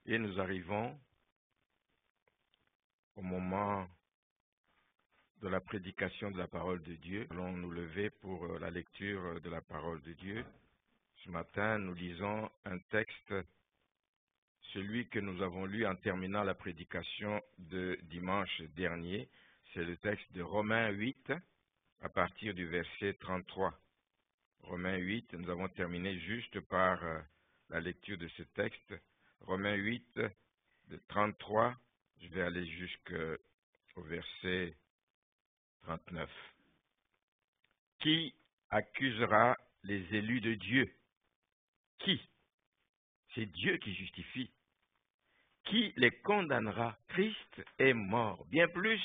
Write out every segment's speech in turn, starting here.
Et nous arrivons au moment de la prédication de la parole de Dieu. Nous allons nous lever pour la lecture de la parole de Dieu. Ce matin, nous lisons un texte, celui que nous avons lu en terminant la prédication de dimanche dernier. C'est le texte de Romains 8, à partir du verset 33. Romains 8, nous avons terminé juste par la lecture de ce texte. Romains 8, de 33, je vais aller jusqu'au verset 39. Qui accusera les élus de Dieu? Qui? C'est Dieu qui justifie. Qui les condamnera? Christ est mort. Bien plus,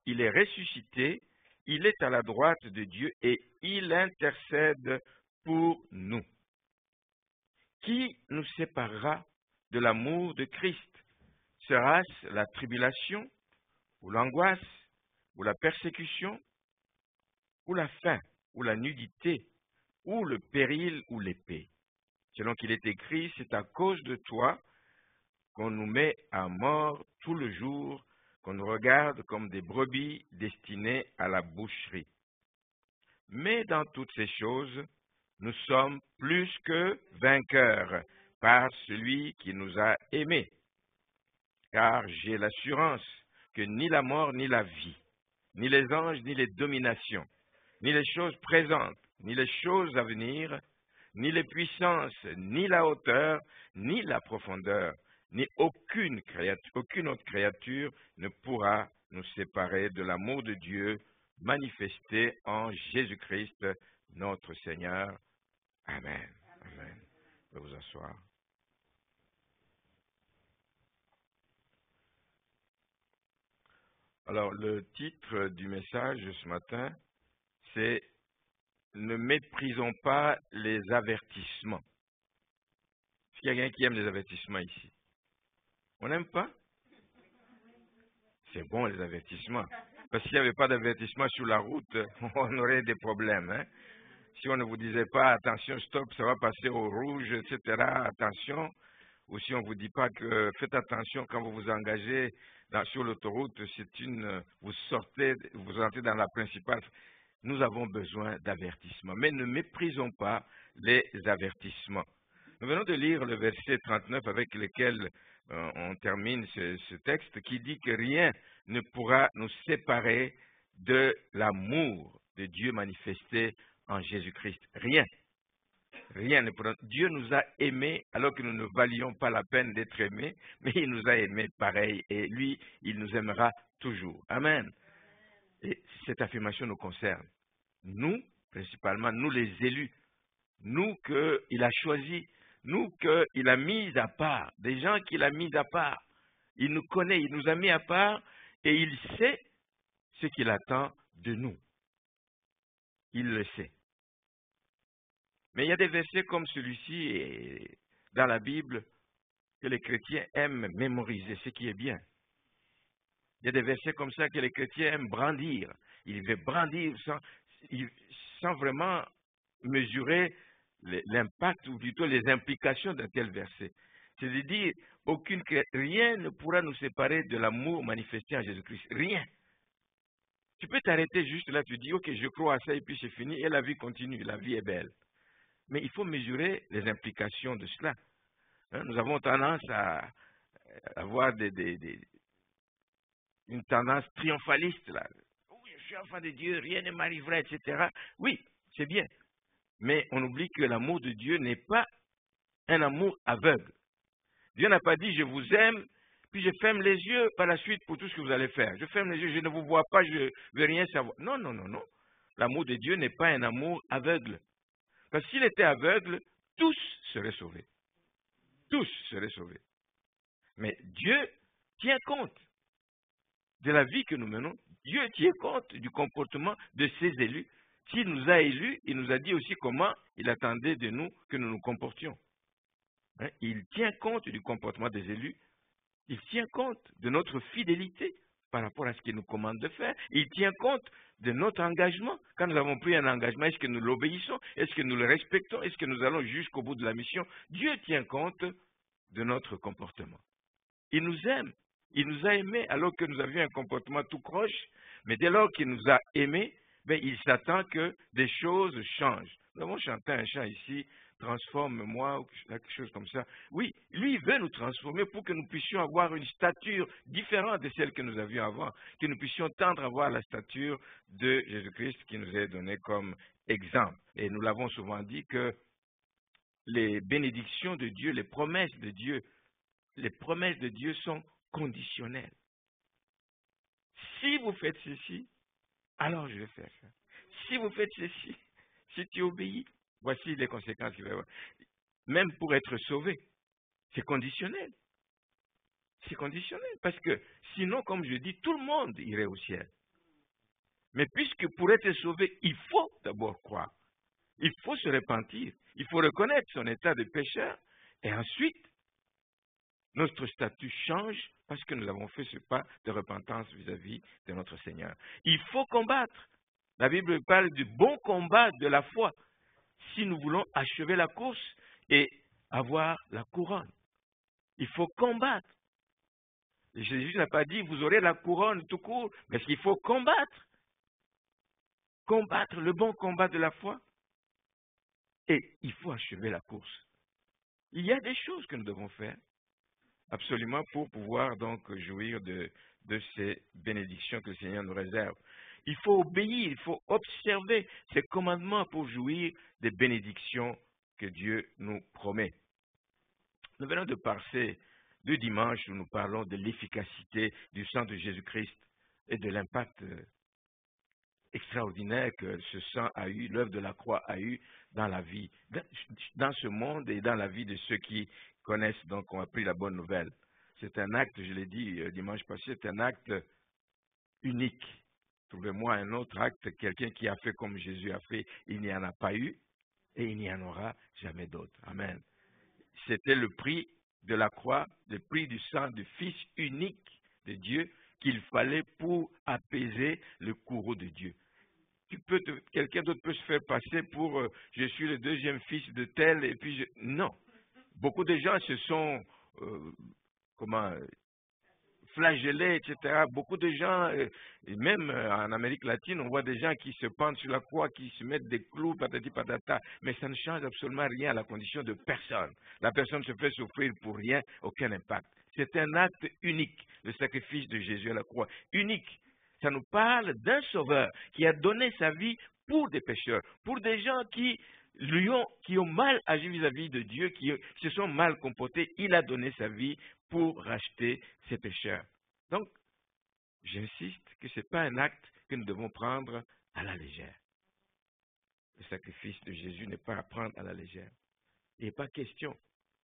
il est ressuscité, il est à la droite de Dieu et il intercède pour nous. Qui nous séparera de l'amour de Christ? Sera-ce la tribulation, ou l'angoisse, ou la persécution, ou la faim, ou la nudité, ou le péril, ou l'épée? Selon qu'il est écrit, c'est à cause de toi qu'on nous met à mort tout le jour, qu'on nous regarde comme des brebis destinées à la boucherie. Mais dans toutes ces choses, nous sommes plus que vainqueurs par celui qui nous a aimés. Car j'ai l'assurance que ni la mort, ni la vie, ni les anges, ni les dominations, ni les choses présentes, ni les choses à venir, ni les puissances, ni la hauteur, ni la profondeur, ni aucune autre créature ne pourra nous séparer de l'amour de Dieu manifesté en Jésus-Christ, notre Seigneur. Amen. Amen. Vous pouvez vous asseoir. Alors, le titre du message ce matin, c'est « Ne méprisons pas les avertissements ». Est-ce qu'il y a quelqu'un qui aime les avertissements ici? On n'aime pas? C'est bon les avertissements. Parce qu'il n'y avait pas d'avertissement sur la route, on aurait des problèmes. Hein? Si on ne vous disait pas « Attention, stop, ça va passer au rouge, etc. » Attention. Ou si on ne vous dit pas que faites attention quand vous vous engagez sur l'autoroute, vous entrez dans la principale. Nous avons besoin d'avertissements. Mais ne méprisons pas les avertissements. Nous venons de lire le verset 39 avec lequel on termine ce texte qui dit que rien ne pourra nous séparer de l'amour de Dieu manifesté en Jésus-Christ. Rien. Rien ne pourra. Dieu nous a aimés alors que nous ne valions pas la peine d'être aimés, mais il nous a aimés pareil et lui, il nous aimera toujours. Amen. Et cette affirmation nous concerne. Nous, principalement, nous les élus, nous qu'il a choisis, nous qu'il a mis à part, des gens qu'il a mis à part. Il nous connaît, il nous a mis à part et il sait ce qu'il attend de nous. Il le sait. Mais il y a des versets comme celui-ci dans la Bible que les chrétiens aiment mémoriser, ce qui est bien. Il y a des versets comme ça que les chrétiens aiment brandir. Ils veulent brandir sans vraiment mesurer l'impact ou plutôt les implications d'un tel verset. C'est-à-dire, rien ne pourra nous séparer de l'amour manifesté en Jésus-Christ. Rien. Tu peux t'arrêter juste là, tu dis, ok, je crois à ça et puis c'est fini et la vie continue, la vie est belle. Mais il faut mesurer les implications de cela. Hein, nous avons tendance à avoir une tendance triomphaliste là. Oui, je suis enfant de Dieu, rien ne m'arriverait, etc. Oui, c'est bien. Mais on oublie que l'amour de Dieu n'est pas un amour aveugle. Dieu n'a pas dit, je vous aime, puis je ferme les yeux par la suite pour tout ce que vous allez faire. Je ferme les yeux, je ne vous vois pas, je ne veux rien savoir. Non, non, non, non. L'amour de Dieu n'est pas un amour aveugle. Parce que s'il était aveugle, tous seraient sauvés. Tous seraient sauvés. Mais Dieu tient compte de la vie que nous menons. Dieu tient compte du comportement de ses élus. S'il nous a élus, il nous a dit aussi comment il attendait de nous que nous nous comportions. Hein? Il tient compte du comportement des élus. Il tient compte de notre fidélité par rapport à ce qu'il nous commande de faire. Il tient compte de notre engagement. Quand nous avons pris un engagement, est-ce que nous l'obéissons? Est-ce que nous le respectons? Est-ce que nous allons jusqu'au bout de la mission? Dieu tient compte de notre comportement. Il nous aime. Il nous a aimés alors que nous avions un comportement tout croche, mais dès lors qu'il nous a aimés, il s'attend que des choses changent. Nous avons chanté un chant ici, transforme-moi, ou quelque chose comme ça. Oui, lui, il veut nous transformer pour que nous puissions avoir une stature différente de celle que nous avions avant, que nous puissions tendre à voir la stature de Jésus-Christ qui nous est donné comme exemple. Et nous l'avons souvent dit que les bénédictions de Dieu, les promesses de Dieu sont conditionnelles. Si vous faites ceci, alors je vais faire ça. Si vous faites ceci, si tu obéis, voici les conséquences qu'il va y avoir. Même pour être sauvé, c'est conditionnel. C'est conditionnel parce que sinon, comme je dis, tout le monde irait au ciel. Mais puisque pour être sauvé, il faut d'abord croire. Il faut se repentir. Il faut reconnaître son état de pécheur. Et ensuite, notre statut change parce que nous avons fait ce pas de repentance vis-à-vis de notre Seigneur. Il faut combattre. La Bible parle du bon combat de la foi si nous voulons achever la course et avoir la couronne. Il faut combattre. Jésus n'a pas dit vous aurez la couronne tout court, mais il faut combattre. Combattre le bon combat de la foi. Et il faut achever la course. Il y a des choses que nous devons faire absolument pour pouvoir donc jouir de ces bénédictions que le Seigneur nous réserve. Il faut obéir, il faut observer ces commandements pour jouir des bénédictions que Dieu nous promet. Nous venons de passer 2 dimanches où nous parlons de l'efficacité du sang de Jésus-Christ et de l'impact extraordinaire que ce sang a eu, l'œuvre de la croix a eu dans la vie, dans ce monde et dans la vie de ceux qui connaissent, donc ont appris la bonne nouvelle. C'est un acte, je l'ai dit dimanche passé, c'est un acte unique. Trouvez-moi un autre acte, quelqu'un qui a fait comme Jésus a fait, il n'y en a pas eu et il n'y en aura jamais d'autre. Amen. C'était le prix de la croix, le prix du sang du Fils unique de Dieu qu'il fallait pour apaiser le courroux de Dieu. Quelqu'un d'autre peut se faire passer pour je suis le 2e fils de tel et puis non. Beaucoup de gens se sont flagellés, etc. Beaucoup de gens, et même en Amérique latine, on voit des gens qui se pendent sur la croix, qui se mettent des clous, patati patata, mais ça ne change absolument rien à la condition de personne. La personne se fait souffrir pour rien, aucun impact. C'est un acte unique, le sacrifice de Jésus à la croix. Unique. Ça nous parle d'un sauveur qui a donné sa vie pour des pécheurs, pour des gens qui ont mal agi vis-à-vis de Dieu, qui se sont mal comportés. Il a donné sa vie pour racheter ces pécheurs. Donc, j'insiste que ce n'est pas un acte que nous devons prendre à la légère. Le sacrifice de Jésus n'est pas à prendre à la légère. Il n'est pas question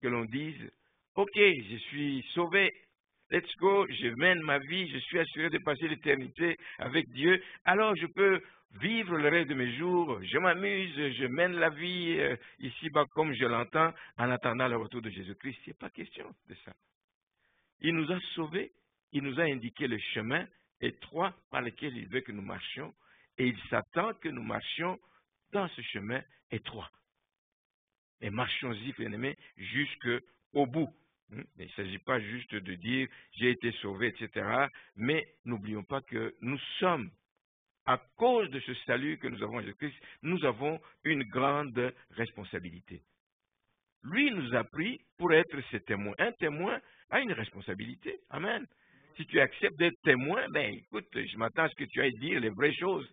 que l'on dise « Ok, je suis sauvé, let's go, je mène ma vie, je suis assuré de passer l'éternité avec Dieu, alors je peux vivre le reste de mes jours, je m'amuse, je mène la vie ici-bas comme je l'entends en attendant le retour de Jésus-Christ. » Il n'est pas question de ça. Il nous a sauvés, il nous a indiqué le chemin étroit par lequel il veut que nous marchions et il s'attend que nous marchions dans ce chemin étroit. Et marchons-y, bien-aimés, jusqu'au bout. Il ne s'agit pas juste de dire j'ai été sauvé, etc. Mais n'oublions pas que nous sommes, à cause de ce salut que nous avons en Jésus-Christ, nous avons une grande responsabilité. Lui nous a pris pour être ses témoins. Un témoin a une responsabilité. Amen. Si tu acceptes d'être témoin, écoute, je m'attends à ce que tu ailles dire les vraies choses.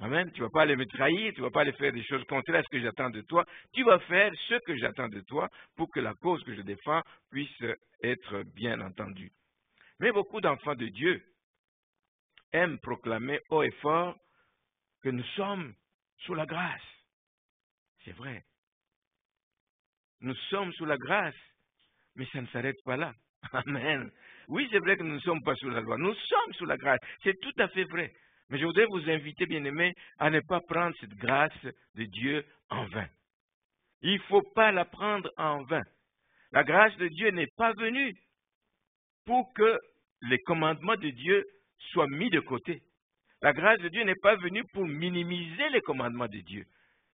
Amen. Tu ne vas pas aller me trahir, tu ne vas pas aller faire des choses contraires à ce que j'attends de toi. Tu vas faire ce que j'attends de toi pour que la cause que je défends puisse être bien entendue. Mais beaucoup d'enfants de Dieu aiment proclamer haut et fort que nous sommes sous la grâce. C'est vrai. Nous sommes sous la grâce, mais ça ne s'arrête pas là. Amen. Oui, c'est vrai que nous ne sommes pas sous la loi. Nous sommes sous la grâce. C'est tout à fait vrai. Mais je voudrais vous inviter, bien-aimés, à ne pas prendre cette grâce de Dieu en vain. Il ne faut pas la prendre en vain. La grâce de Dieu n'est pas venue pour que les commandements de Dieu soient mis de côté. La grâce de Dieu n'est pas venue pour minimiser les commandements de Dieu.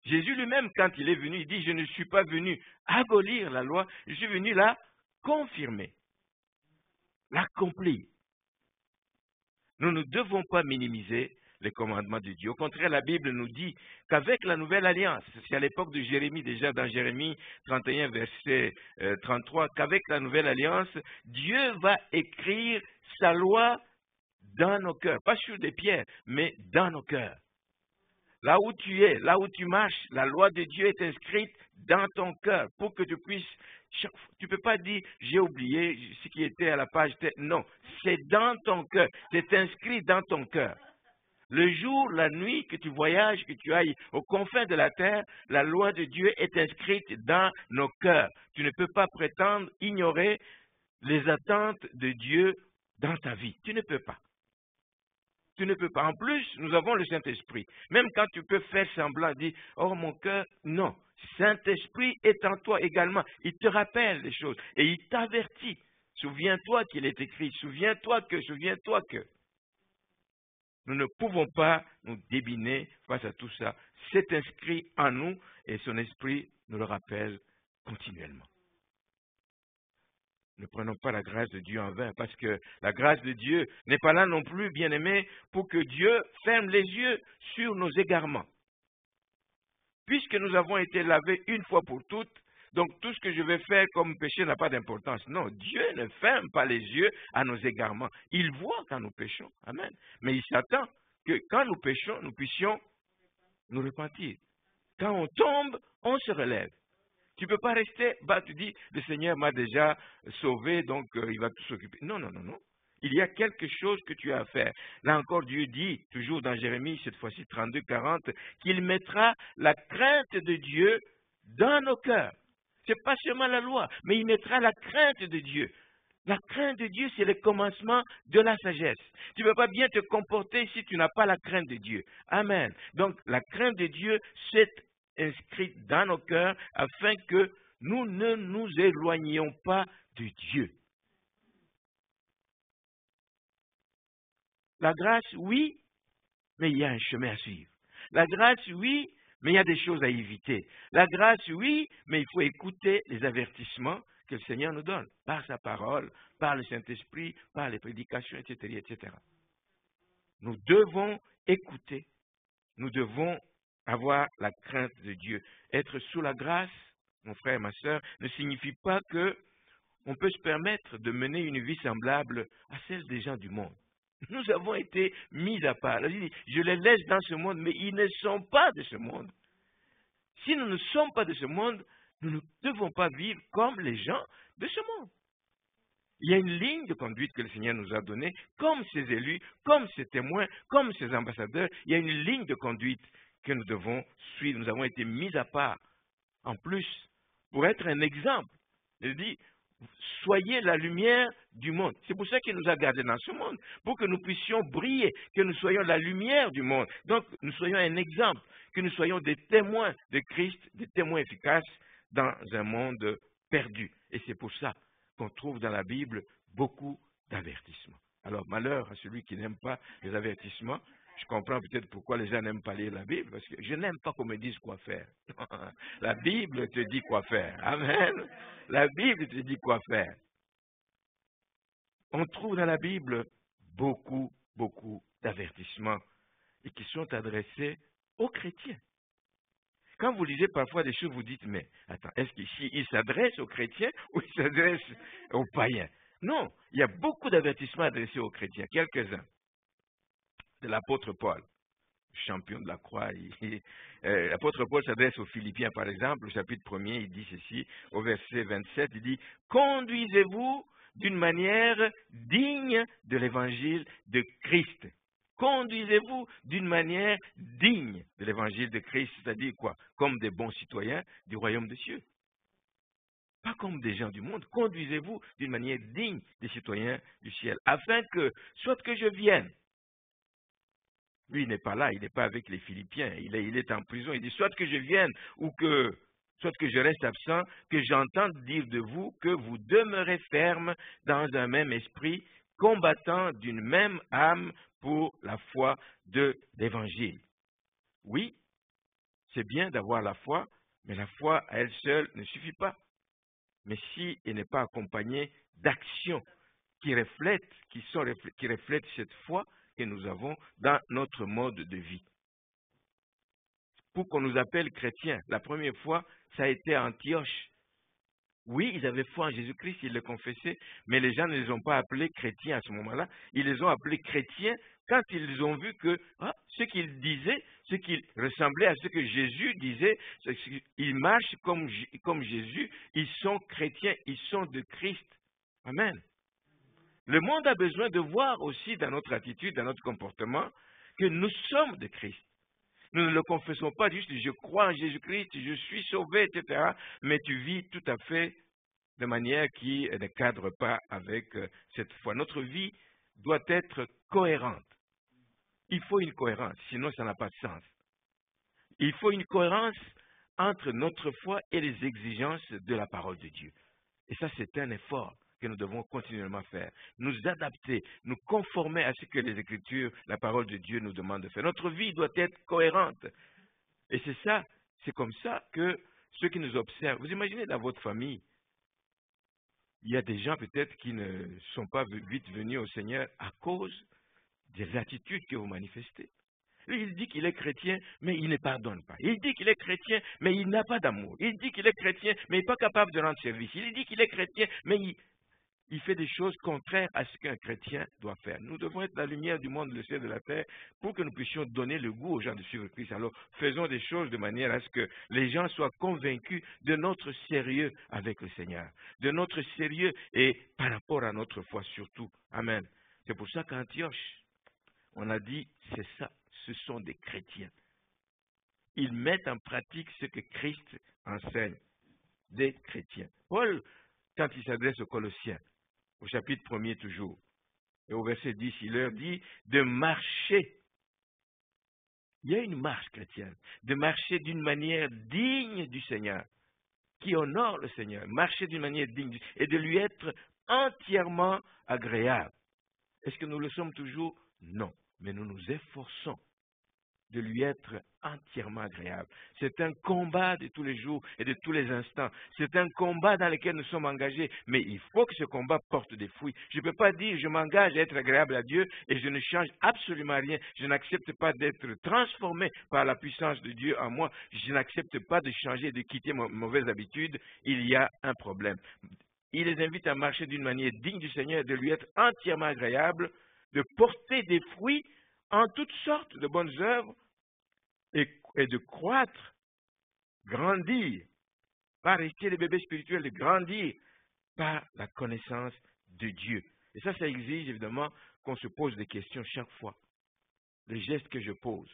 Jésus lui-même, quand il est venu, il dit « Je ne suis pas venu abolir la loi, je suis venu la confirmer, l'accomplir. Nous ne devons pas minimiser les commandements de Dieu. Au contraire, la Bible nous dit qu'avec la nouvelle alliance, c'est à l'époque de Jérémie, déjà dans Jérémie 31, verset 33, qu'avec la nouvelle alliance, Dieu va écrire sa loi dans nos cœurs. Pas sur des pierres, mais dans nos cœurs. Là où tu es, là où tu marches, la loi de Dieu est inscrite dans ton cœur pour que tu puisses... Tu ne peux pas dire, j'ai oublié ce qui était à la page. Non, c'est dans ton cœur, c'est inscrit dans ton cœur. Le jour, la nuit que tu voyages, que tu ailles aux confins de la terre, la loi de Dieu est inscrite dans nos cœurs. Tu ne peux pas prétendre ignorer les attentes de Dieu dans ta vie. Tu ne peux pas. Tu ne peux pas. En plus, nous avons le Saint-Esprit. Même quand tu peux faire semblant, dire, oh mon cœur, non. Saint-Esprit est en toi également. Il te rappelle les choses et il t'avertit. Souviens-toi qu'il est écrit. Souviens-toi que. Nous ne pouvons pas nous débiner face à tout ça. C'est inscrit en nous et son esprit nous le rappelle continuellement. Ne prenons pas la grâce de Dieu en vain, parce que la grâce de Dieu n'est pas là non plus, bien-aimés, pour que Dieu ferme les yeux sur nos égarements. Puisque nous avons été lavés une fois pour toutes, donc tout ce que je vais faire comme péché n'a pas d'importance. Non, Dieu ne ferme pas les yeux à nos égarements. Il voit quand nous péchons. Amen. Mais il s'attend que quand nous péchons, nous puissions nous repentir. Quand on tombe, on se relève. Tu ne peux pas rester, tu dis, le Seigneur m'a déjà sauvé, donc il va tout s'occuper. Non. Il y a quelque chose que tu as à faire. Là encore, Dieu dit, toujours dans Jérémie, cette fois-ci 32, 40, qu'il mettra la crainte de Dieu dans nos cœurs. Ce n'est pas seulement la loi, mais il mettra la crainte de Dieu. La crainte de Dieu, c'est le commencement de la sagesse. Tu ne peux pas bien te comporter si tu n'as pas la crainte de Dieu. Amen. Donc, la crainte de Dieu, c'est inscrite dans nos cœurs afin que nous ne nous éloignions pas de Dieu. La grâce, oui, mais il y a un chemin à suivre. La grâce, oui, mais il y a des choses à éviter. La grâce, oui, mais il faut écouter les avertissements que le Seigneur nous donne, par sa parole, par le Saint-Esprit, par les prédications, etc., etc. Nous devons écouter, nous devons avoir la crainte de Dieu. Être sous la grâce, mon frère et ma sœur, ne signifie pas qu'on peut se permettre de mener une vie semblable à celle des gens du monde. Nous avons été mis à part. Je les laisse dans ce monde, mais ils ne sont pas de ce monde. Si nous ne sommes pas de ce monde, nous ne devons pas vivre comme les gens de ce monde. Il y a une ligne de conduite que le Seigneur nous a donnée, comme ses élus, comme ses témoins, comme ses ambassadeurs. Il y a une ligne de conduite que nous devons suivre. Nous avons été mis à part, en plus, pour être un exemple. Il dit, soyez la lumière du monde. C'est pour ça qu'il nous a gardés dans ce monde, pour que nous puissions briller, que nous soyons la lumière du monde. Donc, nous soyons un exemple, que nous soyons des témoins de Christ, des témoins efficaces dans un monde perdu. Et c'est pour ça qu'on trouve dans la Bible beaucoup d'avertissements. Alors, malheur à celui qui n'aime pas les avertissements. Je comprends peut-être pourquoi les gens n'aiment pas lire la Bible, parce que je n'aime pas qu'on me dise quoi faire. La Bible te dit quoi faire. Amen. La Bible te dit quoi faire. On trouve dans la Bible beaucoup d'avertissements et qui sont adressés aux chrétiens. Quand vous lisez parfois des choses, vous dites, mais attends, est-ce qu'il s'adresse aux chrétiens ou il s'adresse aux païens? Non, il y a beaucoup d'avertissements adressés aux chrétiens, quelques-uns. De l'apôtre Paul, champion de la croix. L'apôtre Paul s'adresse aux Philippiens, par exemple, au chapitre 1er, il dit ceci, au verset 27, il dit « Conduisez-vous d'une manière digne de l'évangile de Christ. » Conduisez-vous d'une manière digne de l'évangile de Christ, c'est-à-dire quoi? Comme des bons citoyens du royaume des cieux. Pas comme des gens du monde. Conduisez-vous d'une manière digne des citoyens du ciel, afin que, soit que je vienne, lui, il n'est pas là, il n'est pas avec les Philippiens, il est en prison. Il dit, soit que je vienne ou soit que je reste absent, que j'entende dire de vous que vous demeurez ferme dans un même esprit, combattant d'une même âme pour la foi de l'Évangile. Oui, c'est bien d'avoir la foi, mais la foi à elle seule ne suffit pas. mais si elle n'est pas accompagnée d'actions qui reflètent cette foi que nous avons dans notre mode de vie. Pour qu'on nous appelle chrétiens, la première fois, ça a été à Antioche. Oui, ils avaient foi en Jésus-Christ, ils le confessaient, mais les gens ne les ont pas appelés chrétiens à ce moment-là. Ils les ont appelés chrétiens quand ils ont vu que ce qu'ils disaient, ce qui ressemblait à ce que Jésus disait, ils marchent comme Jésus, ils sont chrétiens, ils sont de Christ. Amen. Le monde a besoin de voir aussi dans notre attitude, dans notre comportement, que nous sommes de Christ. Nous ne le confessons pas juste, je crois en Jésus-Christ, je suis sauvé, etc. Mais tu vis tout à fait de manière qui ne cadre pas avec cette foi. Notre vie doit être cohérente. Il faut une cohérence, sinon ça n'a pas de sens. Il faut une cohérence entre notre foi et les exigences de la parole de Dieu. Et ça, c'est un effort que nous devons continuellement faire. Nous adapter, nous conformer à ce que les Écritures, la parole de Dieu nous demande de faire. Notre vie doit être cohérente. Et c'est comme ça que ceux qui nous observent, vous imaginez dans votre famille, il y a des gens peut-être qui ne sont pas vite venus au Seigneur à cause des attitudes que vous manifestez. Lui, il dit qu'il est chrétien, mais il ne pardonne pas. Il dit qu'il est chrétien, mais il n'a pas d'amour. Il dit qu'il est chrétien, mais il n'est pas capable de rendre service. Il dit qu'il est chrétien, mais il fait des choses contraires à ce qu'un chrétien doit faire. Nous devons être la lumière du monde, le ciel de la terre, pour que nous puissions donner le goût aux gens de suivre Christ. Alors, faisons des choses de manière à ce que les gens soient convaincus de notre sérieux avec le Seigneur, de notre sérieux et par rapport à notre foi surtout. Amen. C'est pour ça qu'à Antioche, on a dit, c'est ça, ce sont des chrétiens. Ils mettent en pratique ce que Christ enseigne, des chrétiens. Paul, quand il s'adresse aux Colossiens, au chapitre 1er toujours, et au verset 10, il leur dit de marcher. Il y a une marche chrétienne, de marcher d'une manière digne du Seigneur, qui honore le Seigneur, marcher d'une manière digne et de lui être entièrement agréable. Est-ce que nous le sommes toujours? Non, mais nous nous efforçons de lui être entièrement agréable. C'est un combat de tous les jours et de tous les instants. C'est un combat dans lequel nous sommes engagés, mais il faut que ce combat porte des fruits. Je ne peux pas dire je m'engage à être agréable à Dieu et je ne change absolument rien. Je n'accepte pas d'être transformé par la puissance de Dieu en moi. Je n'accepte pas de changer, de quitter mes mauvaises habitudes. Il y a un problème. Il les invite à marcher d'une manière digne du Seigneur, de lui être entièrement agréable, de porter des fruits en toutes sortes de bonnes œuvres et de croître, grandir, pas rester des bébés spirituels, de grandir par la connaissance de Dieu. Et ça exige évidemment qu'on se pose des questions chaque fois. Le geste que je pose,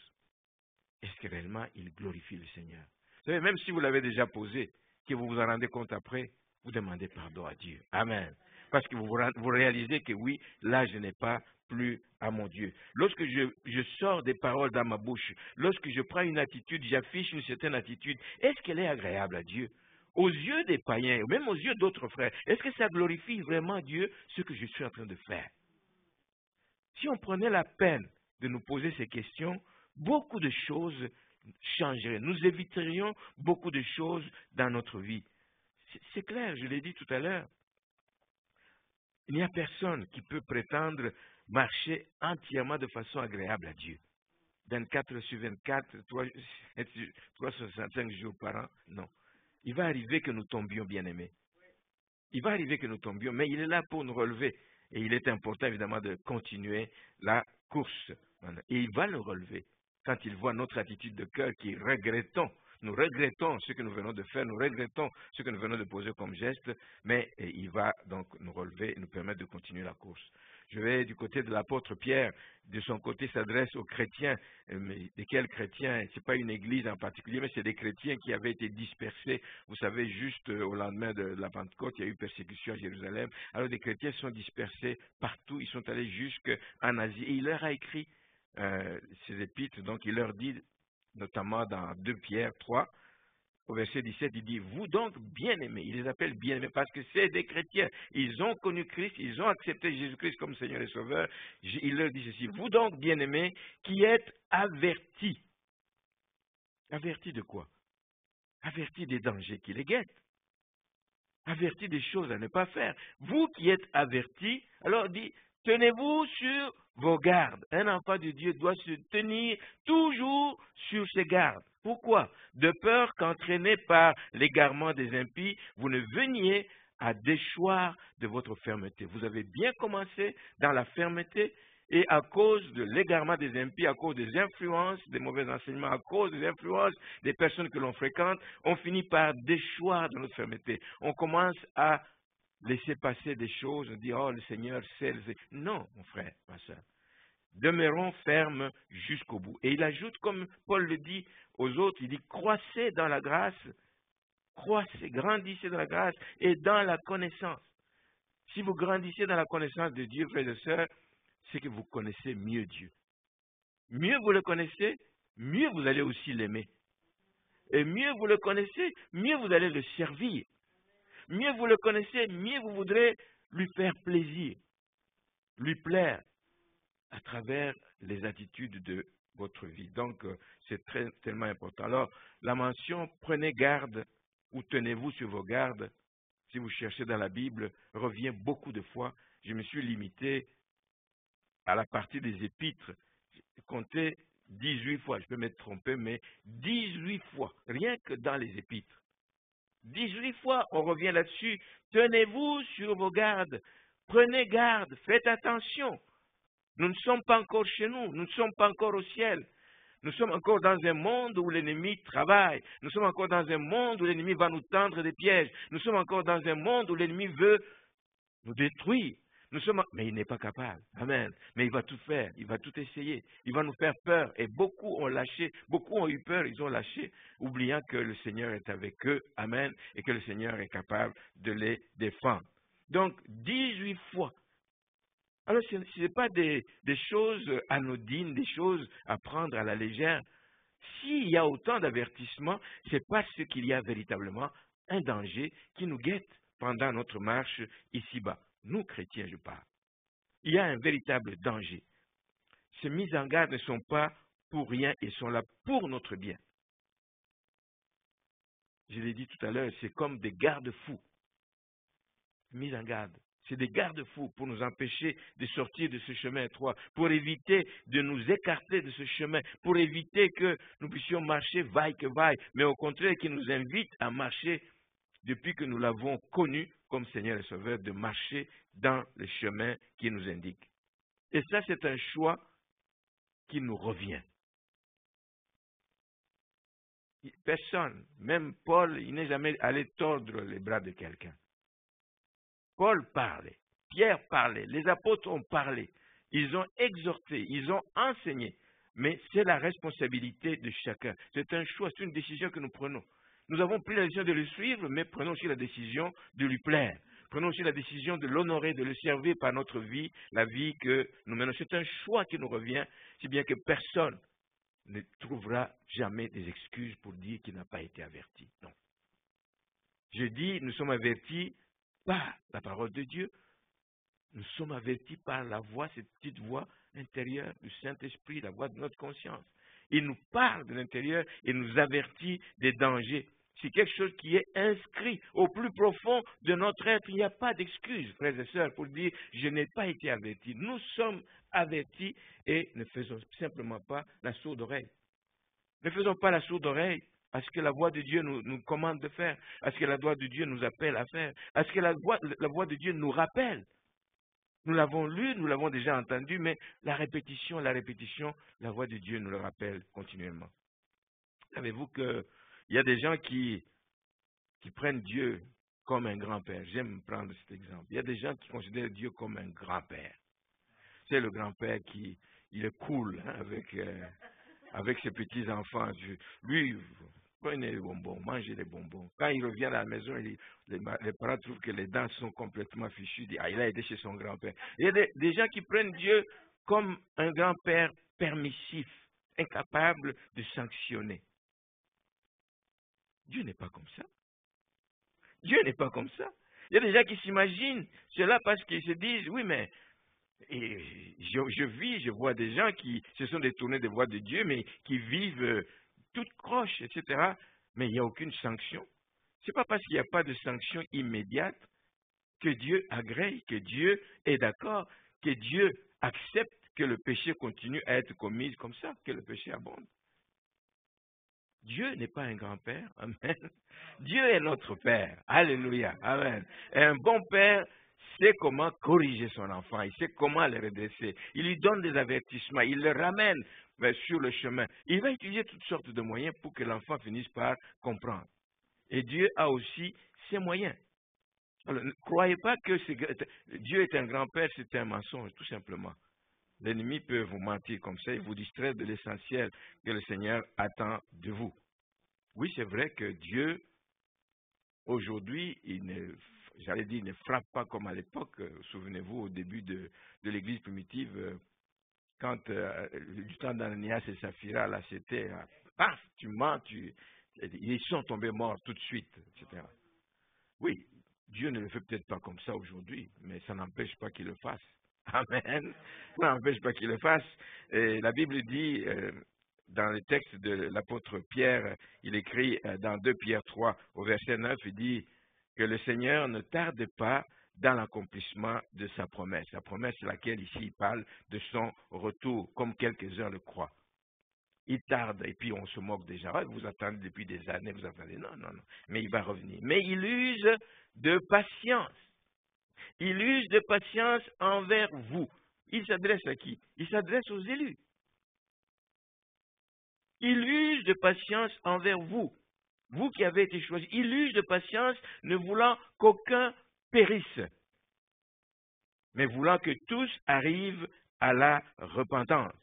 est-ce que réellement il glorifie le Seigneur? Vous savez, même si vous l'avez déjà posé, que vous vous en rendez compte après, vous demandez pardon à Dieu. Amen. Parce que vous réalisez que oui, là je n'ai pas plus à mon Dieu. Lorsque je sors des paroles dans ma bouche, lorsque je prends une attitude, j'affiche une certaine attitude, est-ce qu'elle est agréable à Dieu? Aux yeux des païens, ou même aux yeux d'autres frères, est-ce que ça glorifie vraiment Dieu, ce que je suis en train de faire? Si on prenait la peine de nous poser ces questions, beaucoup de choses changeraient. Nous éviterions beaucoup de choses dans notre vie. C'est clair, je l'ai dit tout à l'heure. Il n'y a personne qui peut prétendre marcher entièrement de façon agréable à Dieu. 24 sur 24, 365 jours par an, non. Il va arriver que nous tombions, bien-aimés. Il va arriver que nous tombions, mais il est là pour nous relever. Et il est important, évidemment, de continuer la course. Et il va le relever. Quand il voit notre attitude de cœur qui regrettons, nous regrettons ce que nous venons de faire, nous regrettons ce que nous venons de poser comme geste, mais il va donc nous relever et nous permettre de continuer la course. Je vais du côté de l'apôtre Pierre, de son côté s'adresse aux chrétiens, mais desquels chrétiens? Ce n'est pas une église en particulier, mais c'est des chrétiens qui avaient été dispersés. Vous savez, juste au lendemain de la Pentecôte, il y a eu persécution à Jérusalem. Alors des chrétiens sont dispersés partout, ils sont allés jusqu'en Asie. Et il leur a écrit ces épîtres, donc il leur dit, notamment dans 2 Pierre 3, au verset 17, il dit, vous donc bien-aimés, il les appelle bien-aimés parce que c'est des chrétiens, ils ont connu Christ, ils ont accepté Jésus-Christ comme Seigneur et Sauveur, il leur dit ceci, vous donc bien-aimés qui êtes avertis. Avertis de quoi? Avertis des dangers qui les guettent. Averti des choses à ne pas faire. Vous qui êtes avertis, alors dit, tenez-vous sur vos gardes. Un enfant de Dieu doit se tenir toujours sur ses gardes. Pourquoi? De peur qu'entraîné par l'égarement des impies, vous ne veniez à déchoir de votre fermeté. Vous avez bien commencé dans la fermeté et à cause de l'égarement des impies, à cause des influences, des mauvais enseignements, à cause des influences des personnes que l'on fréquente, on finit par déchoir de notre fermeté. On commence à laisser passer des choses, on dit, oh, le Seigneur sait. Non, mon frère, ma soeur. Demeurons fermes jusqu'au bout. Et il ajoute, comme Paul le dit aux autres, il dit, croissez dans la grâce, croissez, grandissez dans la grâce et dans la connaissance. Si vous grandissez dans la connaissance de Dieu, frères et sœurs, c'est que vous connaissez mieux Dieu. Mieux vous le connaissez, mieux vous allez aussi l'aimer. Et mieux vous le connaissez, mieux vous allez le servir. Mieux vous le connaissez, mieux vous voudrez lui faire plaisir, lui plaire à travers les attitudes de votre vie. Donc, c'est tellement important. Alors, la mention « prenez garde » ou « tenez-vous sur vos gardes », si vous cherchez dans la Bible, revient beaucoup de fois. Je me suis limité à la partie des épîtres. J'ai compté 18 fois, je peux m'être trompé, mais 18 fois, rien que dans les épîtres. 18 fois, on revient là-dessus. Tenez-vous sur vos gardes. Prenez garde, faites attention. Nous ne sommes pas encore chez nous, nous ne sommes pas encore au ciel. Nous sommes encore dans un monde où l'ennemi travaille. Nous sommes encore dans un monde où l'ennemi va nous tendre des pièges. Nous sommes encore dans un monde où l'ennemi veut nous détruire. Mais il n'est pas capable. Amen. Mais il va tout faire. Il va tout essayer. Il va nous faire peur. Et beaucoup ont lâché. Beaucoup ont eu peur. Ils ont lâché, oubliant que le Seigneur est avec eux. Amen. Et que le Seigneur est capable de les défendre. Donc, 18 fois. Alors, ce n'est pas des choses anodines, des choses à prendre à la légère. S'il y a autant d'avertissements, c'est parce qu'il y a véritablement un danger qui nous guette pendant notre marche ici-bas. Nous, chrétiens, je parle. Il y a un véritable danger. Ces mises en garde ne sont pas pour rien, ils sont là pour notre bien. Je l'ai dit tout à l'heure, c'est comme des garde-fous. Mises en garde. C'est des garde-fous pour nous empêcher de sortir de ce chemin étroit, pour éviter de nous écarter de ce chemin, pour éviter que nous puissions marcher vaille que vaille, mais au contraire qui nous invite à marcher depuis que nous l'avons connu comme Seigneur et Sauveur, de marcher dans le chemin qui nous indique. Et ça, c'est un choix qui nous revient. Personne, même Paul, il n'est jamais allé tordre les bras de quelqu'un. Paul parlait, Pierre parlait, les apôtres ont parlé, ils ont exhorté, ils ont enseigné, mais c'est la responsabilité de chacun. C'est un choix, c'est une décision que nous prenons. Nous avons pris la décision de le suivre, mais prenons aussi la décision de lui plaire. Prenons aussi la décision de l'honorer, de le servir par notre vie, la vie que nous menons. C'est un choix qui nous revient, si bien que personne ne trouvera jamais des excuses pour dire qu'il n'a pas été averti. Non. Je dis, nous sommes avertis par la parole de Dieu, nous sommes avertis par la voix, cette petite voix intérieure du Saint-Esprit, la voix de notre conscience. Il nous parle de l'intérieur et nous avertit des dangers. C'est quelque chose qui est inscrit au plus profond de notre être. Il n'y a pas d'excuse, frères et sœurs, pour dire « je n'ai pas été averti ». Nous sommes avertis et ne faisons simplement pas la sourde oreille. Ne faisons pas la sourde oreille à ce que la voix de Dieu nous commande de faire, à ce que la voix de Dieu nous appelle à faire, à ce que la voix de Dieu nous rappelle. Nous l'avons lu, nous l'avons déjà entendu, mais la répétition, la voix de Dieu nous le rappelle continuellement. Savez-vous qu'il y a des gens qui prennent Dieu comme un grand-père? J'aime prendre cet exemple. Il y a des gens qui considèrent Dieu comme un grand-père. C'est le grand-père il est cool hein, avec ses petits-enfants. Lui, prenez les bonbons, mangez les bonbons. Quand il revient à la maison, les parents trouvent que les dents sont complètement fichues. Ils disent, il a été chez son grand-père. Il y a des gens qui prennent Dieu comme un grand-père permissif, incapable de sanctionner. Dieu n'est pas comme ça. Dieu n'est pas comme ça. Il y a des gens qui s'imaginent cela parce qu'ils se disent, oui, mais je vois des gens qui se sont détournés des voies de Dieu, mais qui vivent toutes croches, etc. Mais il n'y a aucune sanction. Ce n'est pas parce qu'il n'y a pas de sanction immédiate que Dieu agrée, que Dieu est d'accord, que Dieu accepte que le péché continue à être commis comme ça, que le péché abonde. Dieu n'est pas un grand-père. Amen. Dieu est notre Père. Alléluia. Amen. Et un bon père sait comment corriger son enfant. Il sait comment le redresser. Il lui donne des avertissements. Il le ramène sur le chemin. Il va utiliser toutes sortes de moyens pour que l'enfant finisse par comprendre. Et Dieu a aussi ses moyens. Alors, ne croyez pas que Dieu est un grand-père, c'est un mensonge, tout simplement. L'ennemi peut vous mentir comme ça et vous distraire de l'essentiel que le Seigneur attend de vous. Oui, c'est vrai que Dieu, aujourd'hui, il ne frappe pas comme à l'époque. Souvenez-vous, au début de l'Église primitive, quand du temps d'Ananias et Saphira, là, c'était, paf, tu mens, ils sont tombés morts tout de suite, etc. Oui, Dieu ne le fait peut-être pas comme ça aujourd'hui, mais ça n'empêche pas qu'il le fasse. Amen. Ça n'empêche pas qu'il le fasse. Et la Bible dit, dans le texte de l'apôtre Pierre, il écrit dans 2 Pierre 3, au verset 9, il dit que le Seigneur ne tarde pas dans l'accomplissement de sa promesse. La promesse, c'est laquelle ici il parle de son retour, comme quelques-uns le croient. Il tarde, et puis on se moque déjà. Ah, vous attendez depuis des années, vous attendez. Non, non, non. Mais il va revenir. Mais il use de patience. Il use de patience envers vous. Il s'adresse à qui? Il s'adresse aux élus. Il use de patience envers vous. Vous qui avez été choisis. Il use de patience ne voulant qu'aucun périsse, mais voulant que tous arrivent à la repentance.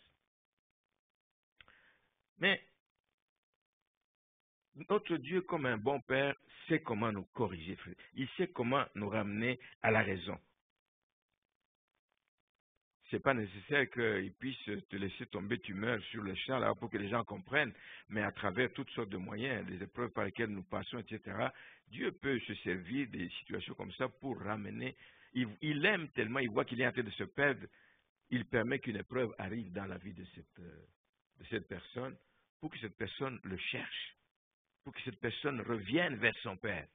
Mais notre Dieu, comme un bon père, sait comment nous corriger. Il sait comment nous ramener à la raison. Ce n'est pas nécessaire qu'il puisse te laisser tomber, tu meurs sur le champ là, pour que les gens comprennent, mais à travers toutes sortes de moyens, des épreuves par lesquelles nous passons, etc., Dieu peut se servir des situations comme ça pour ramener. Il aime tellement, il voit qu'il est en train de se perdre, il permet qu'une épreuve arrive dans la vie de cette personne pour que cette personne le cherche, pour que cette personne revienne vers son Père.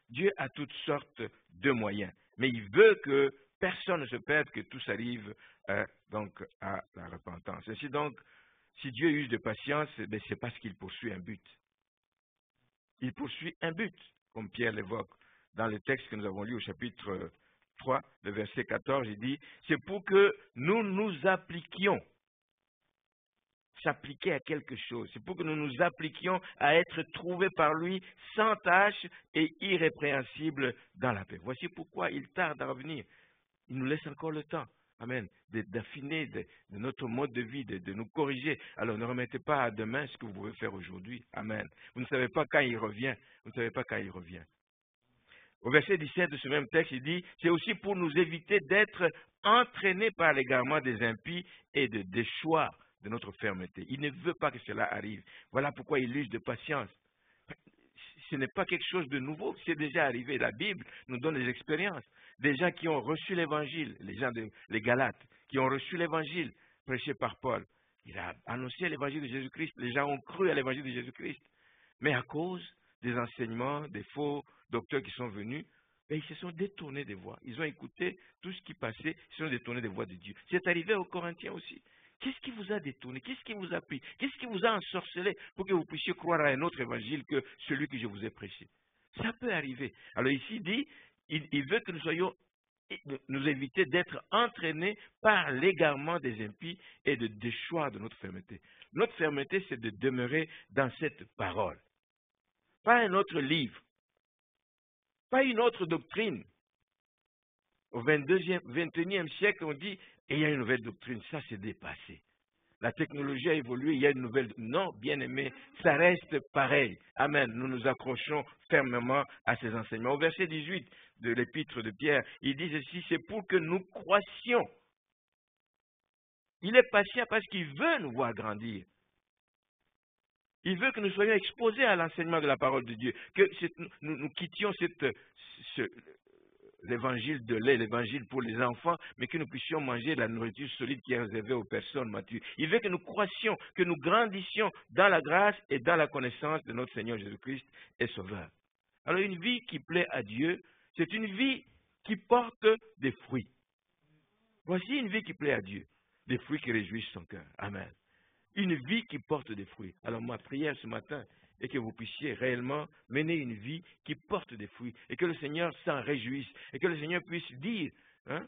Dieu a toutes sortes de moyens, mais il veut que personne ne se perde, que tous arrivent donc à la repentance. Ainsi donc, si Dieu use de patience, c'est parce qu'il poursuit un but. Il poursuit un but, comme Pierre l'évoque dans le texte que nous avons lu au chapitre 3, le verset 14, il dit, c'est pour que nous nous appliquions. S'appliquer à quelque chose. C'est pour que nous nous appliquions à être trouvés par lui sans tâche et irrépréhensibles dans la paix. Voici pourquoi il tarde à revenir. Il nous laisse encore le temps. Amen. D'affiner de notre mode de vie, de nous corriger. Alors ne remettez pas à demain ce que vous pouvez faire aujourd'hui. Amen. Vous ne savez pas quand il revient. Vous ne savez pas quand il revient. Au verset 17 de ce même texte, il dit, c'est aussi pour nous éviter d'être entraînés par l'égarement des impies et de déchoir de notre fermeté. Il ne veut pas que cela arrive. Voilà pourquoi il use de patience. Ce n'est pas quelque chose de nouveau, c'est déjà arrivé. La Bible nous donne des expériences. Des gens qui ont reçu l'évangile, les Galates, qui ont reçu l'évangile prêché par Paul. Il a annoncé l'évangile de Jésus-Christ. Les gens ont cru à l'évangile de Jésus-Christ. Mais à cause des enseignements, des faux docteurs qui sont venus, ils se sont détournés des voies. Ils ont écouté tout ce qui passait, ils se sont détournés des voies de Dieu. C'est arrivé aux Corinthiens aussi. Qu'est-ce qui vous a détourné? Qu'est-ce qui vous a pris? Qu'est-ce qui vous a ensorcelé pour que vous puissiez croire à un autre évangile que celui que je vous ai prêché? Ça peut arriver. Alors ici, il dit, il veut que nous soyons, nous éviter d'être entraînés par l'égarement des impies et de déchoir de notre fermeté. Notre fermeté, c'est de demeurer dans cette parole. Pas un autre livre. Pas une autre doctrine. Au 21e siècle, on dit, et il y a une nouvelle doctrine. Ça, c'est dépassé. La technologie a évolué, il y a une nouvelle... Non, bien aimé, ça reste pareil. Amen. Nous nous accrochons fermement à ces enseignements. Au verset 18 de l'épître de Pierre, il dit ceci, c'est pour que nous croissions. Il est patient parce qu'il veut nous voir grandir. Il veut que nous soyons exposés à l'enseignement de la parole de Dieu, que nous quittions l'évangile de lait, l'évangile pour les enfants, mais que nous puissions manger de la nourriture solide qui est réservée aux personnes matures. Il veut que nous croissions, que nous grandissions dans la grâce et dans la connaissance de notre Seigneur Jésus-Christ et Sauveur. Alors une vie qui plaît à Dieu, c'est une vie qui porte des fruits. Voici une vie qui plaît à Dieu, des fruits qui réjouissent son cœur. Amen. Une vie qui porte des fruits. Alors ma prière ce matin est que vous puissiez réellement mener une vie qui porte des fruits et que le Seigneur s'en réjouisse et que le Seigneur puisse dire, hein,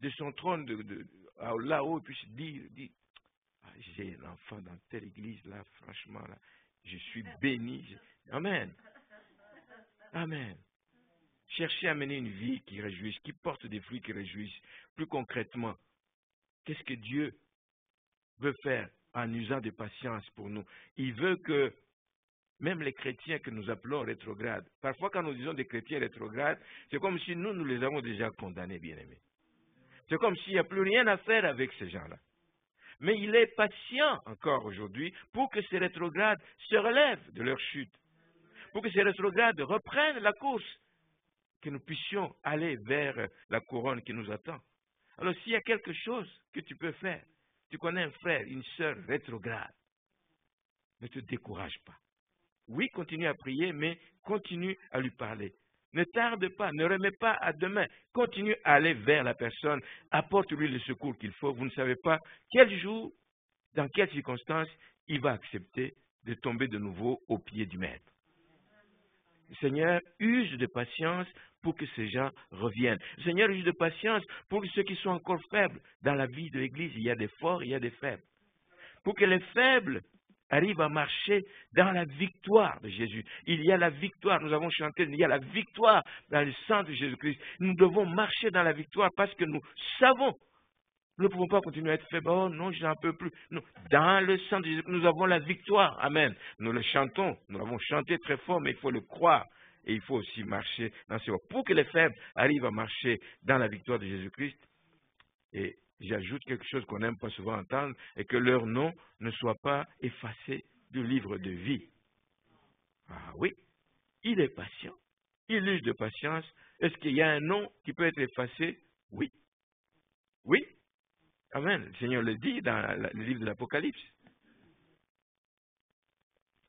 de son trône là-haut, il puisse dire ah, j'ai un enfant dans telle église là, franchement là, je suis béni. Amen. Amen. Cherchez à mener une vie qui réjouisse, qui porte des fruits qui réjouissent. Plus concrètement, qu'est-ce que Dieu veut faire en usant de patience pour nous? Il veut que même les chrétiens que nous appelons rétrogrades, parfois quand nous disons des chrétiens rétrogrades, c'est comme si nous les avons déjà condamnés, bien-aimés. C'est comme s'il n'y a plus rien à faire avec ces gens-là. Mais il est patient encore aujourd'hui pour que ces rétrogrades se relèvent de leur chute, pour que ces rétrogrades reprennent la course, que nous puissions aller vers la couronne qui nous attend. Alors s'il y a quelque chose que tu peux faire, tu connais un frère, une sœur rétrograde, ne te décourage pas. Oui, continue à prier, mais continue à lui parler. Ne tarde pas, ne remets pas à demain. Continue à aller vers la personne, apporte-lui le secours qu'il faut. Vous ne savez pas quel jour, dans quelles circonstances, il va accepter de tomber de nouveau aux pieds du Maître. Le Seigneur use de patience pour que ces gens reviennent. Le Seigneur use de patience pour que ceux qui sont encore faibles dans la vie de l'Église, il y a des forts, il y a des faibles. Pour que les faibles arrivent à marcher dans la victoire de Jésus. Il y a la victoire, nous avons chanté, il y a la victoire dans le sang de Jésus-Christ. Nous devons marcher dans la victoire parce que nous savons, nous ne pouvons pas continuer à être faibles. Oh non, je n'en peux plus. Non. Dans le sang de Jésus, nous avons la victoire. Amen. Nous le chantons, nous l'avons chanté très fort, mais il faut le croire. Et il faut aussi marcher dans ce voies. Pour que les faibles arrivent à marcher dans la victoire de Jésus-Christ, et j'ajoute quelque chose qu'on n'aime pas souvent entendre, et que leur nom ne soit pas effacé du livre de vie. Ah oui, il est patient, il use de patience. Est-ce qu'il y a un nom qui peut être effacé? Oui. Oui. Amen. Le Seigneur le dit dans le livre de l'Apocalypse.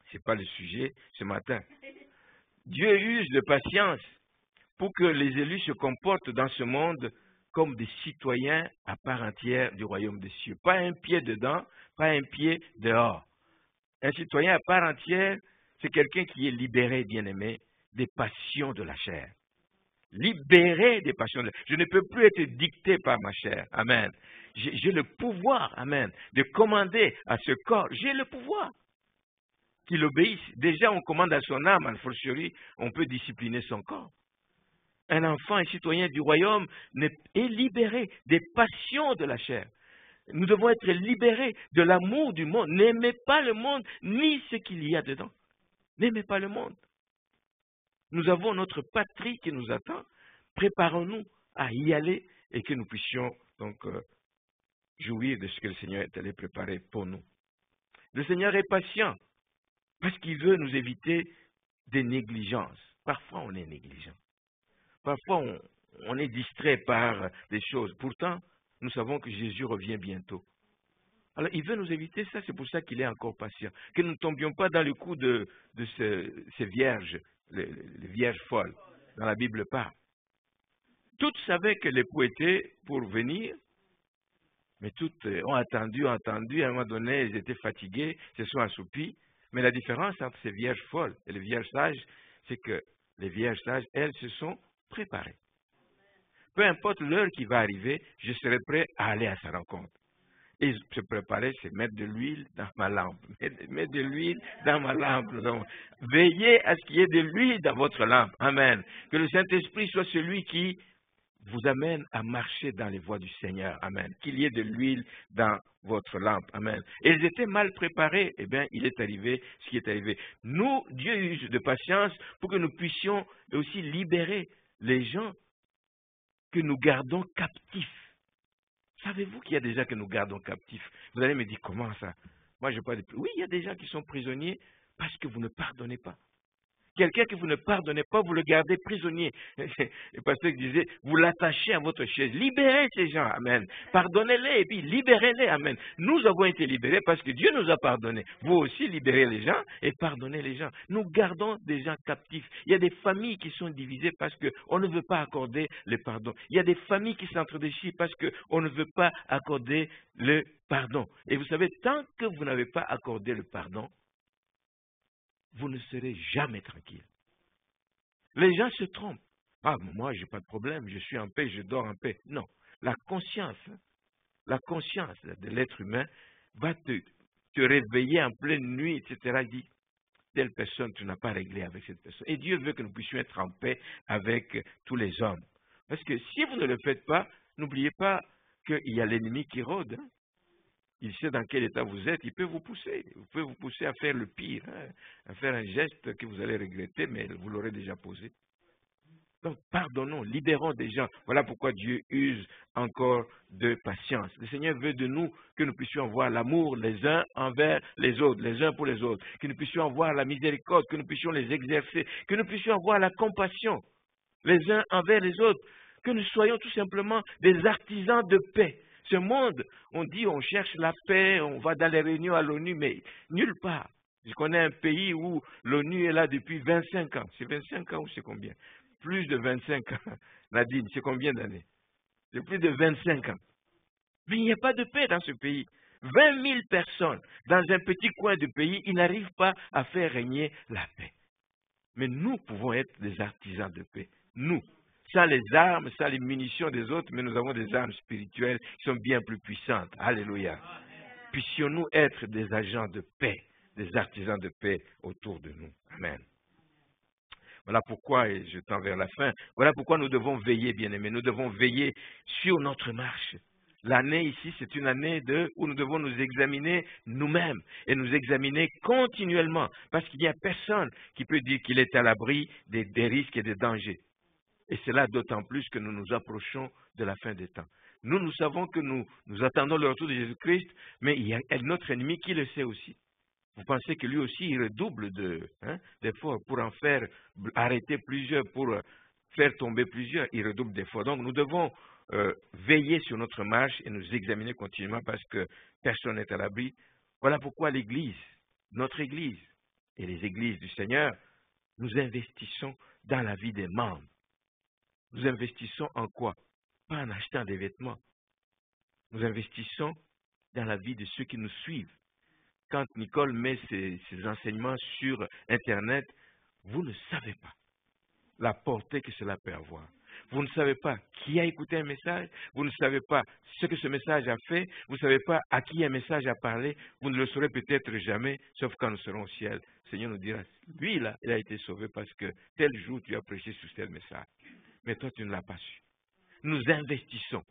Ce n'est pas le sujet ce matin. Dieu use de patience pour que les élus se comportent dans ce monde comme des citoyens à part entière du royaume des cieux. Pas un pied dedans, pas un pied dehors. Un citoyen à part entière, c'est quelqu'un qui est libéré, bien-aimé, des passions de la chair. Libéré des passions de la chair. Je ne peux plus être dicté par ma chair. Amen. J'ai le pouvoir, amen, de commander à ce corps. J'ai le pouvoir qu'il obéisse. Déjà, on commande à son âme, en fortiori, on peut discipliner son corps. Un enfant, un citoyen du royaume est libéré des passions de la chair. Nous devons être libérés de l'amour du monde. N'aimez pas le monde, ni ce qu'il y a dedans. N'aimez pas le monde. Nous avons notre patrie qui nous attend. Préparons-nous à y aller et que nous puissions donc jouir de ce que le Seigneur est allé préparer pour nous. Le Seigneur est patient parce qu'il veut nous éviter des négligences. Parfois, on est négligent. Parfois, on est distrait par des choses. Pourtant, nous savons que Jésus revient bientôt. Alors, il veut nous éviter ça, c'est pour ça qu'il est encore patient. Que nous ne tombions pas dans le coup de ces vierges, les vierges folles, dont la Bible parle. Toutes savaient que l'époux était pour venir, mais toutes ont attendu, à un moment donné, elles étaient fatiguées, se sont assoupies. Mais la différence entre ces vierges folles et les vierges sages, c'est que les vierges sages, elles se sont préparées. Peu importe l'heure qui va arriver, je serai prêt à aller à sa rencontre. Et se préparer, c'est mettre de l'huile dans ma lampe. Mettre de l'huile dans ma lampe. Donc, veillez à ce qu'il y ait de l'huile dans votre lampe. Amen. Que le Saint-Esprit soit celui qui vous amène à marcher dans les voies du Seigneur. Amen. Qu'il y ait de l'huile dans votre lampe. Amen. Et ils étaient mal préparés. Eh bien, il est arrivé ce qui est arrivé. Nous, Dieu use de patience pour que nous puissions aussi libérer les gens que nous gardons captifs. Savez-vous qu'il y a des gens que nous gardons captifs? Vous allez me dire, comment ça? Moi, je parle de... Oui, il y a des gens qui sont prisonniers parce que vous ne pardonnez pas. Quelqu'un que vous ne pardonnez pas, vous le gardez prisonnier. Le pasteur disait, vous l'attachez à votre chaise. Libérez ces gens, amen. Pardonnez-les et puis libérez-les, amen. Nous avons été libérés parce que Dieu nous a pardonnés. Vous aussi libérez les gens et pardonnez les gens. Nous gardons des gens captifs. Il y a des familles qui sont divisées parce qu'on ne veut pas accorder le pardon. Il y a des familles qui s'entredéchirent parce qu'on ne veut pas accorder le pardon. Et vous savez, tant que vous n'avez pas accordé le pardon, vous ne serez jamais tranquille. Les gens se trompent. Ah, moi, je n'ai pas de problème, je suis en paix, je dors en paix. Non. La conscience de l'être humain va te réveiller en pleine nuit, etc. Dit, telle personne, tu n'as pas réglé avec cette personne. Et Dieu veut que nous puissions être en paix avec tous les hommes. Parce que si vous ne le faites pas, n'oubliez pas qu'il y a l'ennemi qui rôde. Hein. Il sait dans quel état vous êtes, il peut vous pousser. Il peut vous pousser à faire le pire, hein, à faire un geste que vous allez regretter, mais vous l'aurez déjà posé. Donc, pardonnons, libérons des gens. Voilà pourquoi Dieu use encore de patience. Le Seigneur veut de nous que nous puissions avoir l'amour les uns envers les autres, les uns pour les autres, que nous puissions avoir la miséricorde, que nous puissions les exercer, que nous puissions avoir la compassion les uns envers les autres, que nous soyons tout simplement des artisans de paix. Ce monde, on dit, on cherche la paix, on va dans les réunions à l'ONU, mais nulle part. Je connais un pays où l'ONU est là depuis 25 ans. C'est 25 ans ou c'est combien? Plus de 25 ans. Nadine, c'est combien d'années? C'est plus de 25 ans. Mais il n'y a pas de paix dans ce pays. 20 000 personnes dans un petit coin du pays, ils n'arrivent pas à faire régner la paix. Mais nous pouvons être des artisans de paix. Nous. Sans les armes, sans les munitions des autres, mais nous avons des armes spirituelles qui sont bien plus puissantes. Alléluia. Puissions-nous être des agents de paix, des artisans de paix autour de nous. Amen. Voilà pourquoi, et je tends vers la fin, voilà pourquoi nous devons veiller, bien-aimés. Nous devons veiller sur notre marche. L'année ici, c'est une année où nous devons nous examiner nous-mêmes et nous examiner continuellement. Parce qu'il n'y a personne qui peut dire qu'il est à l'abri des risques et des dangers. Et c'est là d'autant plus que nous nous approchons de la fin des temps. Nous savons que nous attendons le retour de Jésus-Christ, mais il y a notre ennemi qui le sait aussi. Vous pensez que lui aussi, il redouble d'efforts pour en faire arrêter plusieurs, pour faire tomber plusieurs. Il redouble d'efforts. Donc nous devons veiller sur notre marche et nous examiner continuellement parce que personne n'est à l'abri. Voilà pourquoi l'Église, notre Église et les églises du Seigneur, nous investissons dans la vie des membres. Nous investissons en quoi? Pas en achetant des vêtements. Nous investissons dans la vie de ceux qui nous suivent. Quand Nicole met ses enseignements sur Internet, vous ne savez pas la portée que cela peut avoir. Vous ne savez pas qui a écouté un message, vous ne savez pas ce que ce message a fait, vous ne savez pas à qui un message a parlé, vous ne le saurez peut-être jamais, sauf quand nous serons au ciel. Le Seigneur nous dira, lui là, il a été sauvé parce que tel jour tu as prêché sur tel message. Mais toi tu ne l'as pas su. Nous investissons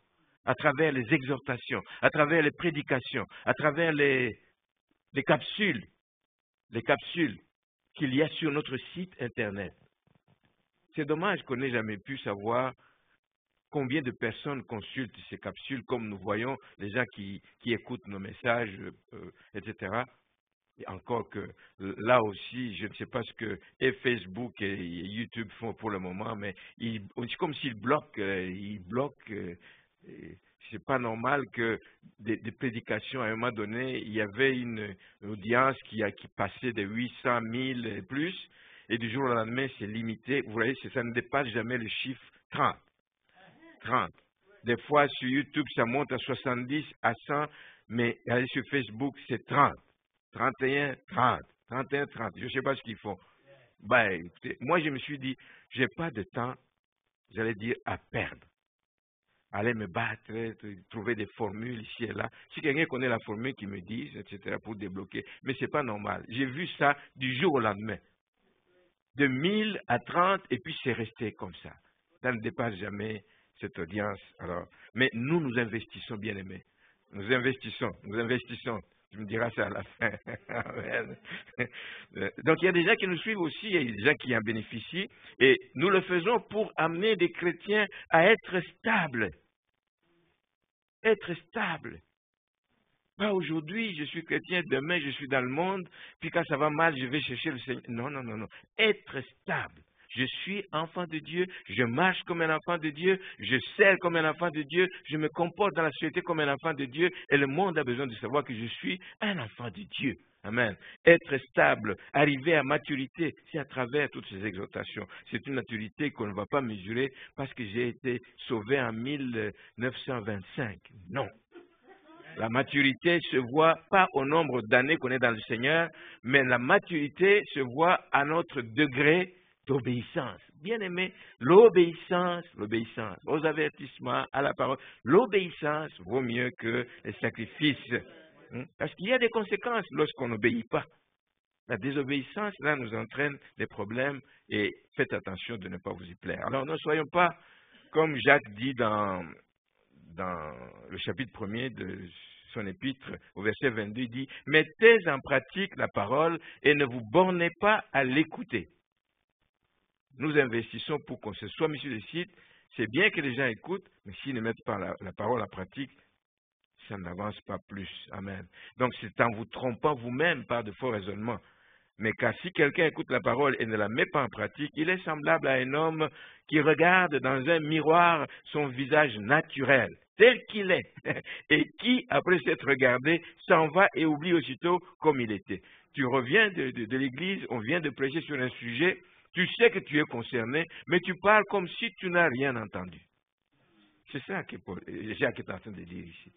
à travers les exhortations, à travers les prédications, à travers les capsules qu'il y a sur notre site Internet. C'est dommage qu'on n'ait jamais pu savoir combien de personnes consultent ces capsules, comme nous voyons les gens qui écoutent nos messages, etc. Et encore que là aussi, je ne sais pas ce que Facebook et YouTube font pour le moment, mais c'est comme s'ils bloquent. C'est pas normal que des prédications, à un moment donné, il y avait une audience qui passait de 800 000 et plus, et du jour au lendemain, c'est limité. Vous voyez, ça ne dépasse jamais le chiffre 30. 30. Des fois, sur YouTube, ça monte à 70, à 100, mais allez sur Facebook, c'est 30. 31, 30. 31, 30. Je ne sais pas ce qu'ils font. Écoutez, moi, je me suis dit, je n'ai pas de temps, j'allais dire, à perdre. Aller me battre, trouver des formules ici et là. Si quelqu'un connaît la formule, qu'il me dise, etc., pour débloquer. Mais ce n'est pas normal. J'ai vu ça du jour au lendemain. De 1000 à 30, et puis c'est resté comme ça. Ça ne dépasse jamais cette audience. Alors, mais nous investissons, bien aimés. Nous investissons. Tu me diras ça à la fin. Amen. Donc il y a des gens qui nous suivent aussi, il y a des gens qui en bénéficient, et nous le faisons pour amener des chrétiens à être stables. Être stables. Pas aujourd'hui, je suis chrétien, demain je suis dans le monde, puis quand ça va mal, je vais chercher le Seigneur. Non, non, non, non. Être stable. Je suis enfant de Dieu, je marche comme un enfant de Dieu, je sers comme un enfant de Dieu, je me comporte dans la société comme un enfant de Dieu, et le monde a besoin de savoir que je suis un enfant de Dieu. Amen. Être stable, arriver à maturité, c'est à travers toutes ces exhortations. C'est une maturité qu'on ne va pas mesurer parce que j'ai été sauvé en 1925. Non. La maturité se voit pas au nombre d'années qu'on est dans le Seigneur, mais la maturité se voit à notre degré d'obéissance. Bien aimé, l'obéissance aux avertissements, à la parole, l'obéissance vaut mieux que les sacrifices. Parce qu'il y a des conséquences lorsqu'on n'obéit pas. La désobéissance, là, nous entraîne des problèmes et faites attention de ne pas vous y plaire. Alors, ne soyons pas, comme Jacques dit dans le chapitre 1er de son épître, au verset 22, il dit « Mettez en pratique la parole et ne vous bornez pas à l'écouter. » Nous investissons pour qu'on se soit mis sur le site. C'est bien que les gens écoutent, mais s'ils ne mettent pas la parole en pratique, ça n'avance pas plus. Amen. Donc c'est en vous trompant vous-même par de faux raisonnements. Mais car si quelqu'un écoute la parole et ne la met pas en pratique, il est semblable à un homme qui regarde dans un miroir son visage naturel, tel qu'il est, et qui, après s'être regardé, s'en va et oublie aussitôt comme il était. Tu reviens de l'église, on vient de prêcher sur un sujet, tu sais que tu es concerné, mais tu parles comme si tu n'as rien entendu. C'est ça que Jacques est en train de dire ici.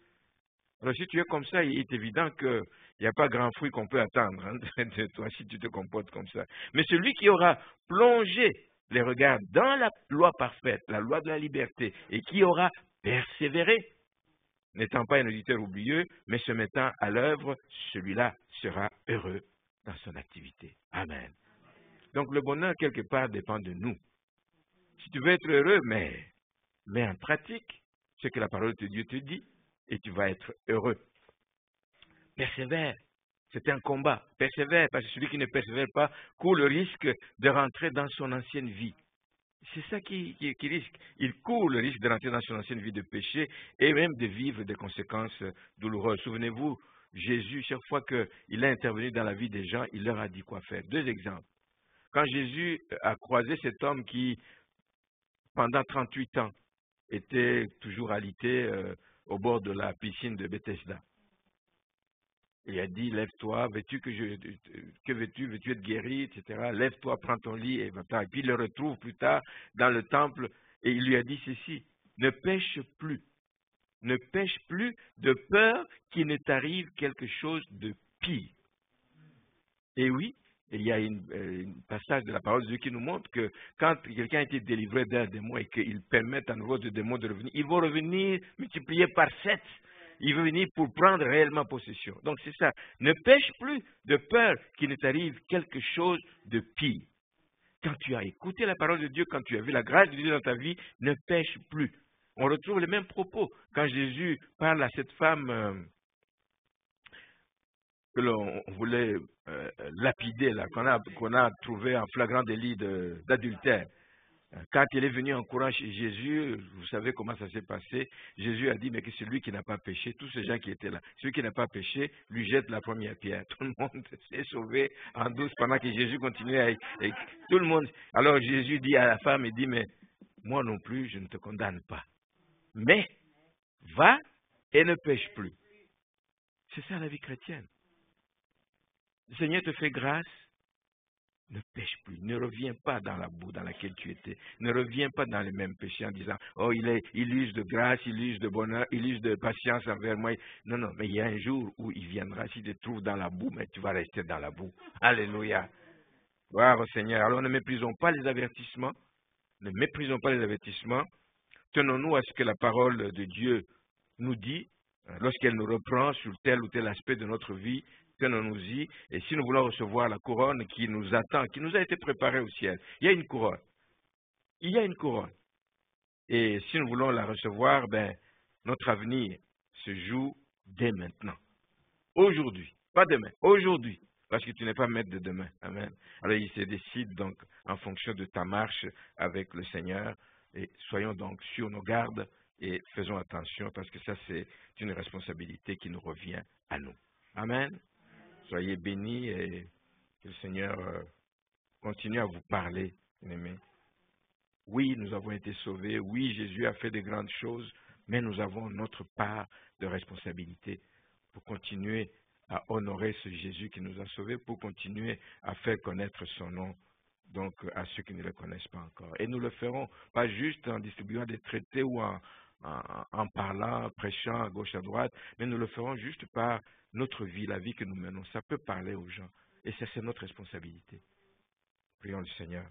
Alors si tu es comme ça, il est évident qu'il n'y a pas grand fruit qu'on peut attendre de toi si tu te comportes comme ça. Mais celui qui aura plongé les regards dans la loi parfaite, la loi de la liberté, et qui aura persévéré, n'étant pas un auditeur oublieux, mais se mettant à l'œuvre, celui-là sera heureux dans son activité. Amen. Donc le bonheur, quelque part, dépend de nous. Si tu veux être heureux, mets en pratique ce que la parole de Dieu te dit, et tu vas être heureux. Persévère. C'est un combat. Persévère, parce que celui qui ne persévère pas court le risque de rentrer dans son ancienne vie. C'est ça qui risque. Il court le risque de rentrer dans son ancienne vie de péché et même de vivre des conséquences douloureuses. Souvenez-vous, Jésus, chaque fois qu'il est intervenu dans la vie des gens, il leur a dit quoi faire. 2 exemples. Quand Jésus a croisé cet homme qui, pendant 38 ans, était toujours alité au bord de la piscine de Bethesda. Il a dit, lève-toi, que veux-tu être guéri, etc. Lève-toi, prends ton lit et va-t'en. Et puis il le retrouve plus tard dans le temple et il lui a dit ceci, ne pêche plus de peur qu'il ne t'arrive quelque chose de pire. Et oui, il y a un passage de la parole de Dieu qui nous montre que quand quelqu'un a été délivré d'un démon et qu'il permet à nouveau ce démon de revenir, ils vont revenir multipliés par 7. Il veut venir pour prendre réellement possession. Donc c'est ça. Ne pêche plus de peur qu'il ne t'arrive quelque chose de pire. Quand tu as écouté la parole de Dieu, quand tu as vu la grâce de Dieu dans ta vie, ne pêche plus. On retrouve les mêmes propos. Quand Jésus parle à cette femme que l'on voulait lapider, qu'on a trouvé en flagrant délit d'adultère. Quand il est venu en courant chez Jésus, vous savez comment ça s'est passé. Jésus a dit, mais que celui qui n'a pas péché, tous ces gens qui étaient là, celui qui n'a pas péché, lui jette la première pierre. Tout le monde s'est sauvé en douce pendant que Jésus continuait tout le monde. Alors Jésus dit à la femme, il dit, mais moi non plus, je ne te condamne pas. Mais, va et ne pêche plus. C'est ça la vie chrétienne. Le Seigneur te fait grâce. Ne pêche plus, ne reviens pas dans la boue dans laquelle tu étais. Ne reviens pas dans les mêmes péchés en disant, oh, il use de grâce, il use de bonheur, il use de patience envers moi. Non, non, mais il y a un jour où il viendra, s'il te trouve dans la boue, mais tu vas rester dans la boue. Alléluia. Gloire au Seigneur. Alors ne méprisons pas les avertissements. Ne méprisons pas les avertissements. Tenons-nous à ce que la parole de Dieu nous dit lorsqu'elle nous reprend sur tel ou tel aspect de notre vie. Tenons-nous-y, et si nous voulons recevoir la couronne qui nous attend, qui nous a été préparée au ciel, il y a une couronne. Il y a une couronne. Et si nous voulons la recevoir, notre avenir se joue dès maintenant. Aujourd'hui, pas demain, aujourd'hui, parce que tu n'es pas maître de demain. Amen. Alors il se décide donc en fonction de ta marche avec le Seigneur, et soyons donc sur nos gardes, et faisons attention parce que ça, c'est une responsabilité qui nous revient à nous. Amen. Soyez bénis et que le Seigneur continue à vous parler, bien-aimés. Oui, nous avons été sauvés. Oui, Jésus a fait de grandes choses, mais nous avons notre part de responsabilité pour continuer à honorer ce Jésus qui nous a sauvés, pour continuer à faire connaître son nom donc à ceux qui ne le connaissent pas encore. Et nous le ferons pas juste en distribuant des traités ou en parlant, prêchant à gauche, à droite, mais nous le ferons juste par notre vie, la vie que nous menons. Ça peut parler aux gens. Et ça, c'est notre responsabilité. Prions le Seigneur.